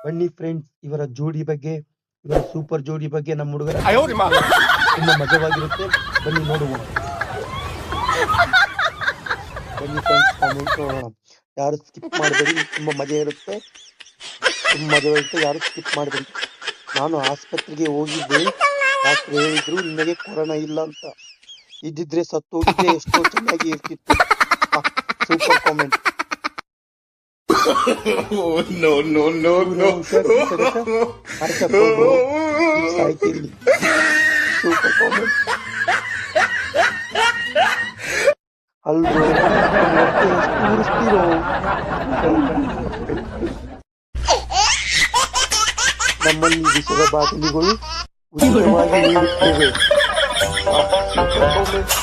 ಬನ್ನಿ ಫ್ರೆಂಡ್ಸ್, ಇವರ ಜೋಡಿ ಬಗ್ಗೆ, ಇವರ ಸೂಪರ್ ಜೋಡಿ ಬಗ್ಗೆ ನಮ್ಮ ಹುಡುಗರ ತುಂಬಾ ಮಜವಾಗಿರುತ್ತೆ. ಬನ್ನಿ ನೋಡುವ. ಬನ್ನಿ ಫ್ರೆಂಡ್ಸ್, ಕಾಮೆಂಟ್ ನೋಡೋಣ. ಯಾರು ಸ್ಕಿಪ್ ಮಾಡಬೇಡಿ, ತುಂಬಾ ಮಜಾ ಇರುತ್ತೆ. ತುಂಬಾ ಮಜಾ ಇರುತ್ತೆ, ಯಾರು ಸ್ಕಿಪ್ ಮಾಡಬೇಡಿ. ನಾನು ಆಸ್ಪತ್ರೆಗೆ ಹೋಗಿದ್ದೆ. ಡಾಕ್ಟರ್ ಹೇಳಿದ್ರು ನಿನಗೆ ಕೊರೋನಾ ಇಲ್ಲ ಅಂತ. ಇದ್ದಿದ್ರೆ ಸತ್ತು ಹೋಗಿದ್ರೆ ಎಷ್ಟೋ ಚೆನ್ನಾಗಿ ಇರ್ತಿತ್ತು. Super comment. Super comment. ಅಲ್ರೋ ಎಷ್ಟು ಉರಿಸ್ತೀರೋ. ನಮ್ಮಲ್ಲಿ ವಿಷದ ಬಾಟಲಿಗಳು ಉಚಿತವಾಗಿ ನೀಡುತ್ತೇವೆ. Super comment.